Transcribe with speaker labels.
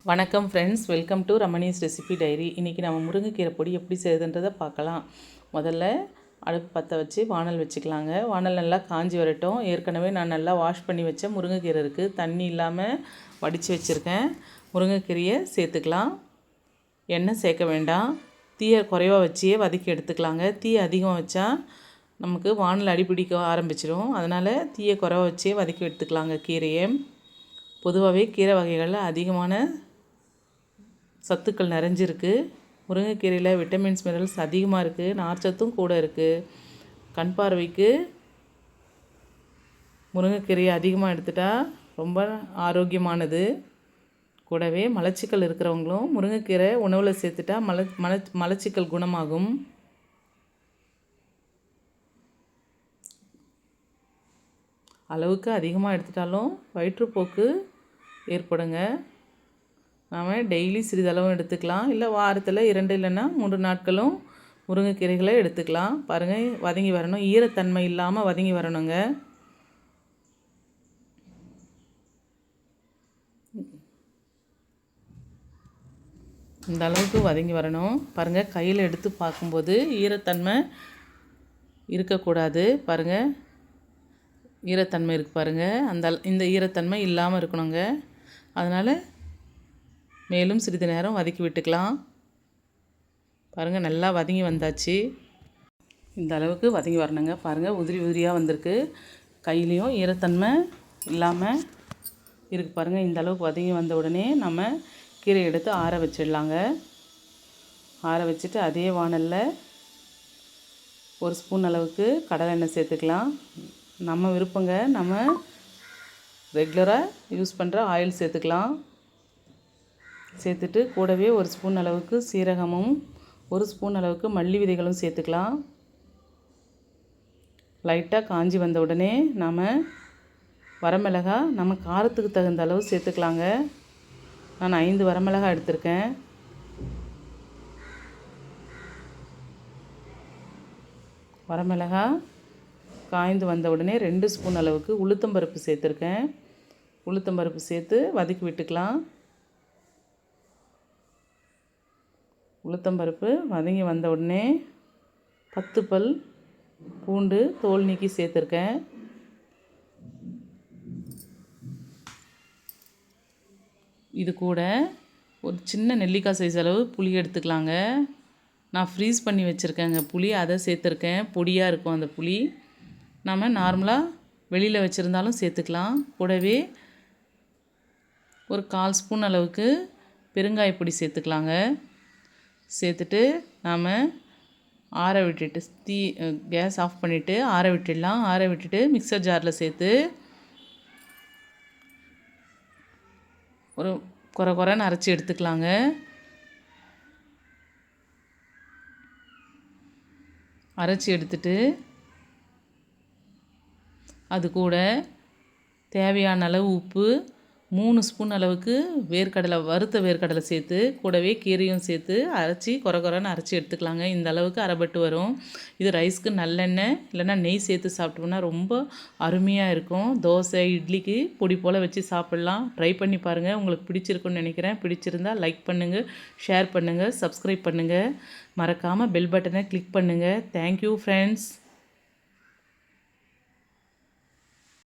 Speaker 1: வணக்கம் friends, welcome to Ramani's recipe diary. இன்றைக்கி நம்ம முருங்கைக்கீரை பொடி எப்படி செய்யுதுன்றதை பார்க்கலாம். முதல்ல அடுப்பு பற்ற வச்சு வானல் வச்சுக்கலாங்க. வானல் நல்லா காஞ்சி வரட்டும். ஏற்கனவே நான் நல்லா வாஷ் பண்ணி வச்ச முருங்கைக்கீரை இருக்குது, தண்ணி இல்லாமல் வடித்து வச்சுருக்கேன். முருங்கைக்கீரையை சேர்த்துக்கலாம். எண்ணெய் சேர்க்க வேண்டாம். தீயை குறைவாக வச்சே வதக்கி எடுத்துக்கலாங்க. தீ அதிகம் வச்சா நமக்கு வானல் அடிப்பிடிக்க ஆரம்பிச்சிடும். அதனால் தீயை குறைவாக வச்சே வதக்கி எடுத்துக்கலாங்க கீரையை. பொதுவாகவே கீரை வகைகளில் அதிகமான சத்துக்கள் நிறைஞ்சிருக்கு. முருங்கைக்கீரையில் விட்டமின்ஸ் மினரல்ஸ் அதிகமாக இருக்குது, நார்ச்சத்தும் கூட இருக்குது. கண் பார்வைக்கு முருங்கைக்கீரையை அதிகமாக எடுத்துட்டால் ரொம்ப ஆரோக்கியமானது. கூடவே மலச்சிக்கல் இருக்கிறவங்களும் முருங்கைக்கீரை உணவில் சேர்த்துட்டா மலச்சிக்கல் குணமாகும். அளவுக்கு அதிகமாக எடுத்துட்டாலும் வயிற்றுப்போக்கு ஏற்படுங்க. நாம் டெய்லி சிறிதளவும் எடுத்துக்கலாம், இல்லை வாரத்தில் 2 இல்லைன்னா 3 நாட்களும் முருங்கைக்கீரைகளை எடுத்துக்கலாம். பாருங்கள், வதங்கி வரணும், ஈரத்தன்மை இல்லாமல் வதங்கி வரணுங்க. இந்த அளவுக்கு வதங்கி வரணும். பாருங்கள், கையில் எடுத்து பார்க்கும்போது ஈரத்தன்மை இருக்கக்கூடாது. பாருங்கள், ஈரத்தன்மை இருக்குது பாருங்கள். இந்த ஈரத்தன்மை இல்லாமல் இருக்கணுங்க. அதனால் மேலும் சிறிது நேரம் வதக்கி விட்டுக்கலாம். பாருங்கள், நல்லா வதங்கி வந்தாச்சு. இந்த அளவுக்கு வதங்கி வரணுங்க. பாருங்கள், உதிரி உதிரியாக வந்திருக்கு. கையிலையும் ஈரத்தன்மை இல்லாமல் இருக்குது பாருங்கள். இந்த அளவுக்கு வதங்கி வந்த உடனே நம்ம கீரை எடுத்து ஆற வச்சிடலாங்க. ஆற வச்சுட்டு அதே வானலில் 1 ஸ்பூன் அளவுக்கு கடலை எண்ணெய் சேர்த்துக்கலாம். நம்ம விருப்பங்க, நம்ம ரெகுலராக யூஸ் பண்ணுற ஆயில் சேர்த்துக்கலாம். சேர்த்துட்டு கூடவே 1 ஸ்பூன் அளவுக்கு சீரகமும் 1 ஸ்பூன் அளவுக்கு மல்லி விதைகளும் சேர்த்துக்கலாம். லைட்டாக காஞ்சி வந்த உடனே நாம் வரமிளகாய் நம்ம காரத்துக்கு தகுந்த அளவு சேர்த்துக்கலாங்க. நான் 5 வரமிளகாய் எடுத்திருக்கேன். வரமிளகாய் காய்ந்து வந்த உடனே 2 ஸ்பூன் அளவுக்கு உளுத்தம்பருப்பு சேர்த்துருக்கேன். உளுத்தம்பருப்பு சேர்த்து வதக்கி விட்டுக்கலாம். உளுத்தம்பருப்பு வதங்கி வந்த உடனே 10 பல் பூண்டு தோல் நீக்கி சேர்த்துருக்கேன். இது கூட ஒரு சின்ன நெல்லிக்காய் சைஸ் அளவு புளி எடுத்துக்கலாங்க. நான் ஃப்ரீஸ் பண்ணி வச்சுருக்கேங்க புளி, அதை சேர்த்துருக்கேன். பொடியாக இருக்கும் அந்த புளி. நாம் நார்மலாக வெளியில் வச்சுருந்தாலும் சேர்த்துக்கலாம். கூடவே ஒரு 1/4 ஸ்பூன் அளவுக்கு பெருங்காயப்பொடி சேர்த்துக்கலாங்க. சேர்த்துட்டு நாம் ஆற விட்டுட்டு கேஸ் ஆஃப் பண்ணிவிட்டு ஆற விட்டுடலாம். ஆற விட்டுட்டு மிக்சர் ஜாரில் சேர்த்து ஒரு குறைன்னு அரைச்சி எடுத்துக்கலாங்க. அரைச்சி எடுத்துட்டு அது கூட தேவையான அளவு உப்பு, 3 ஸ்பூன் அளவுக்கு வறுத்த வேர்க்கடலை சேர்த்து கூடவே கீரையும் சேர்த்து அரைச்சி குறைன்னு அரைச்சி எடுத்துக்கலாங்க. இந்த அளவுக்கு அரைபட்டு வரும். இது ரைஸ்க்கு நல்லெண்ணெய் இல்லைன்னா நெய் சேர்த்து சாப்பிட்டோம்னா ரொம்ப அருமையாக இருக்கும். தோசை இட்லிக்கு பொடி போல் வச்சு சாப்பிட்லாம். ட்ரை பண்ணி பாருங்கள், உங்களுக்கு பிடிச்சிருக்குன்னு நினைக்கிறேன். பிடிச்சிருந்தால் லைக் பண்ணுங்கள், ஷேர் பண்ணுங்கள், சப்ஸ்கிரைப் பண்ணுங்கள். மறக்காமல் பெல் பட்டனை கிளிக் பண்ணுங்கள். Thank you friends.